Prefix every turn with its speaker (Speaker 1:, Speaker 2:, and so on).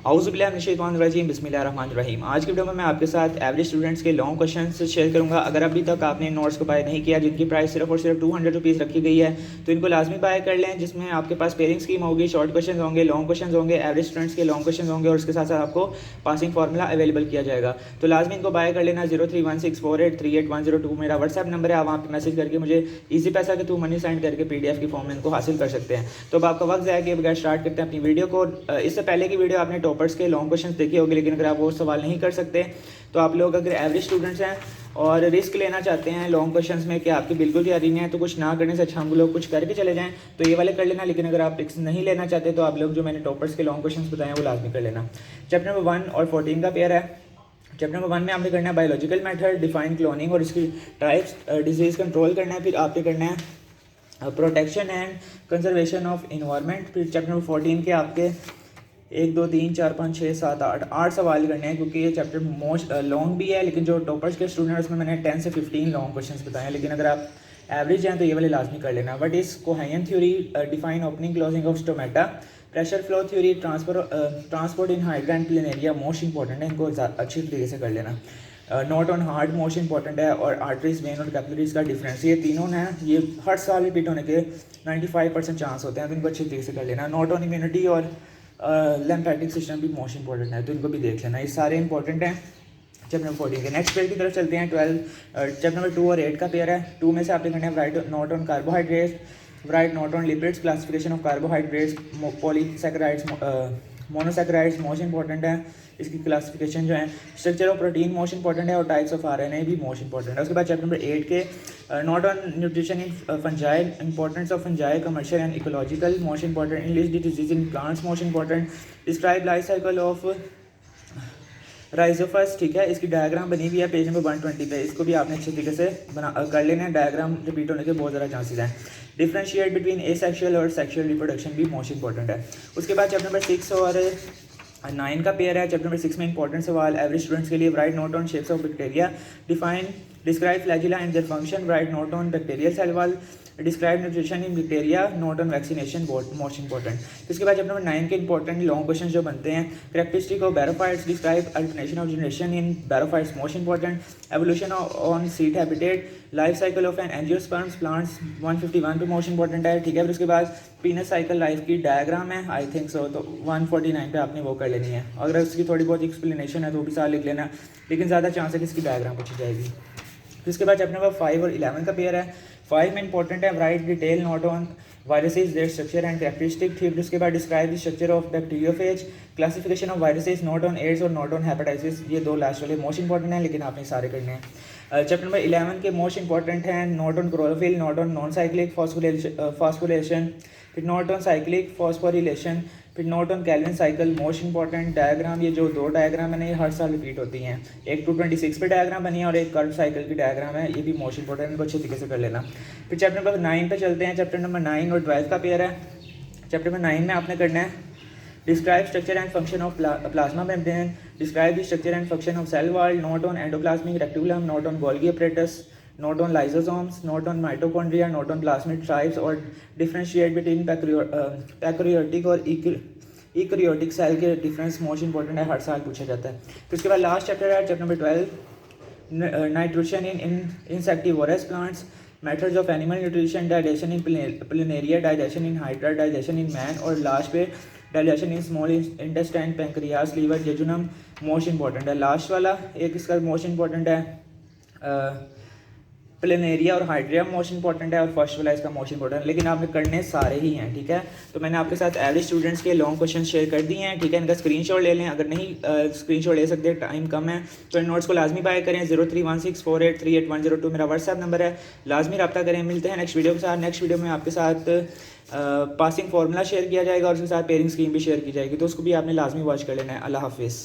Speaker 1: औज़ुबिल्लाहिमिनश्शैतानिर्रजीम बिस्मिल्लाहिर्रहमानिर्रहीम। आज की वीडियो में मैं आपके साथ एवरेज स्टूडेंट्स के लॉन्ग क्वेश्चंस शेयर करूंगा। अगर अभी तक आपने नोट्स को बाय नहीं किया, जिनकी प्राइस सिर्फ और सिर्फ 200 रुपीज़ रखी गई है, तो इनको लाजमी बाय कर लें, जिसमें आपके पास पेयरिंग स्कीम होगी, शॉर्ट क्वेश्चन होंगे, लॉन्ग क्वेश्चन होंगे, एवरेज स्टूडेंट्स के लॉन्ग क्वेश्चन होंगे और उसके साथ साथ आपको पासिंग फार्मूला अवेलेबल किया जाएगा। तो लाजमी इनको बाय कर लेना। 031648380102 मेरा व्हाट्सएप नंबर है। आप वहाँ पर मैसेज करके मुझे ईजी पैसा के थ्रू मनी सेंड करके PDF की फॉर्म में इनको हासिल कर सकते हैं। तो अब आपका वक्त ज़ाया किए बगैर स्टार्ट करते हैं अपनी वीडियो को। इससे पहले की वीडियो आपने टॉपर्स के लॉन्ग क्वेश्चन देखी होगी, लेकिन अगर आप वो सवाल नहीं कर सकते तो आप लोग अगर एवरेज स्टूडेंट्स हैं और रिस्क लेना चाहते हैं लॉन्ग क्वेश्चंस में कि आपकी बिल्कुल तैयारी नहीं है, तो कुछ ना करने से अच्छा हम लोग कुछ करके चले जाएं, तो ये वाले कर लेना। लेकिन अगर आप रिस्क नहीं लेना चाहते तो आप लोग जो मैंने टॉपर्स के लॉन्ग क्वेश्चंस बताए हैं वो लाजमी कर लेना। चैप्टर नंबर 1 और 14 का पेयर है। चैप्टर नंबर 1 में आपने करना है बायोलॉजिकल मेथड, डिफाइन क्लोनिंग और इसकी टाइप्स, डिजीज़ कंट्रोल करना है। फिर आपने करना है protection and conservation of environment. फिर चैप्टर नंबर 14 के आपके 1 2 3 4 5 6 7 8 सवाल करने हैं, क्योंकि ये चैप्टर मोस्ट लॉन्ग भी है। लेकिन जो टॉपर्स के स्टूडेंट हैं उसमें मैंने 10 से 15 लॉन्ग क्वेश्चंस बताए हैं। लेकिन अगर आप एवरेज हैं तो ये वाले लाजमी कर लेना। What is Cohen theory, define opening closing of stomata, pressure flow theory, transport in hydra and planaria most important है, इनको अच्छी तरीके से कर लेना। Note on heart most important है, और आर्टरीज, वेन और कैपिलरीज का डिफरेंस, ये तीनों हैं, ये हर साल रिपीट होने के 95% चांस होते हैं, तो इनको अच्छी तरीके से कर लेना। नोट ऑन इम्यूनिटी और लिम्फेटिक सिस्टम भी मोस्ट इंपॉर्टेंट है, तो इनको भी देख लेना। ये सारे इंपॉर्टेंट हैं चैप्टर नंबर 14 के। नेक्स्ट पेयर की तरफ चलते हैं। 12 चैप्टर नंबर 2 और 8 का पेयर है। 2 में से आपने करना है right note on carbohydrates, right note on lipids, classification of carbohydrates, polysaccharides, monosaccharides most important है, इसकी क्लासिफिकेशन जो है। Structure of protein most important है, और टाइप्स ऑफ RNA भी मोस्ट इंपॉर्टेंट है। उसके बाद चैप्टर नंबर 8 के note on nutrition in fungi, importance of fungi, commercial and ecological most important, list disease in plants most important, describe life cycle of rhizopus, ठीक है, इसकी diagram बनी हुई है पेज नंबर 120 पे, इसको भी आपने अच्छे तरीके से कर लेना है। डायग्राम रिपीट होने के बहुत ज़्यादा चांसेस हैं। डिफ्रेंशिएट बिटवीन एसेक्सुअल और सेक्सुअल रिप्रोडक्शन भी मोस्ट इंपॉर्टेंट है। उसके बाद चैप्टर नंबर 6 और 9 का पेयर है। चैप्टर नंबर 6 में इंपॉर्टेंट सवाल एवरेज स्टूडेंट्स के लिए। Write note on shapes of bacteria, define describe flagella and their function, write note on bacterial cell wall, describe nutrition in bacteria, note on vaccination most important. इसके बाद chapter number 9 के important long question जो बनते हैं। Characteristic of bryophytes, describe alternation of generation in bryophytes most important, evolution on seed habitat, life cycle of an angiosperms plants 151 पे most important है, ठीक है। फिर उसके बाद पीनस साइकिल लाइफ की डायग्राम है, आई थिंक सो, तो 149 पे आपने वो कर लेनी है। अगर उसकी थोड़ी बहुत एक्सप्लेनेशन है तो भी साथ लिख लेना, लेकिन ज़्यादा चांस है कि इसकी डायग्राम पूछी जाएगी। फिर उसके बाद चैप्टर नंबर 5 और 11 का पेयर है। 5 में इंपॉर्टेंट है write detail note on viruses, their structure and characteristic. फिर उसके बाद describe the structure of bacteriophage, classification of viruses, note on AIDS और नोट ऑन हेपेटाइटिस। ये दो लास्ट वाले मोस्ट इंपॉर्टेंट हैं, लेकिन आपने सारे करने हैं। चैप्टर नंबर 11 के मोस्ट इंपॉर्टेंट हैं note on chlorophyll, note on non cyclic phosphorylation, फिर नोट ऑन साइक्लिक फॉस्फोरिलेशन, फिर note on Calvin cycle most important. Diagram, ये जो दो डायग्राम है ना, ये हर साल रिपीट होती हैं। एक 226 पे डायग्राम बनी है और एक कर्व साइकिल की डायग्राम है, ये भी मोस्ट इंपॉर्टेंट, इनको अच्छे तरीके से कर लेना। फिर चैप्टर नंबर 9 पे चलते हैं। चैप्टर नंबर 9 और 12 का पेयर है। चैप्टर नंबर 9 में आपने करना है describe structure and function of plasma membrane, describe the structure and function of cell wall, note on endoplasmic reticulum, note on Golgi apparatus, note on lysosomes, note on mitochondria, note on plasmid types, और differentiate between prokaryotic और eukaryotic cell के difference most important है, हर साल पूछा जाता है। फिर उसके बाद लास्ट चैप्टर है chapter number 12, nitrogen in insectivorous plants, methods of animal nutrition, digestion in planaria, digestion in hydra, digestion in man, और लास्ट पे digestion in small intestine, pancreas, liver, jejunum most important है। Last वाला एक इसका most important है planaria और हाइड्रिया most important है, और फर्स्ट वाला इसका मोस्ट इंपॉर्टेंट है, लेकिन आपने करने सारे ही हैं, ठीक है। तो मैंने आपके साथ एवरेज स्टूडेंट्स के लॉन्ग क्वेश्चन शेयर कर दिए हैं, ठीक है। इनका स्क्रीनशॉट ले लें, अगर नहीं स्क्रीनशॉट ले सकते, टाइम कम है, तो इन नोट्स को लाजमी बाय करें। 031648380102 मेरा व्हाट्सएप नंबर है, लाजमी रब्ता करें। मिलते हैं नेक्स्ट वीडियो के साथ। नेक्स्ट वीडियो में आपके साथ पासिंग फार्मूला शेयर किया जाएगा और उसके साथ पेयरिंग स्कीम भी शेयर की जाएगी, तो उसको भी आपने लाजमी वॉच कर लेना है। अल्लाह हाफिज़।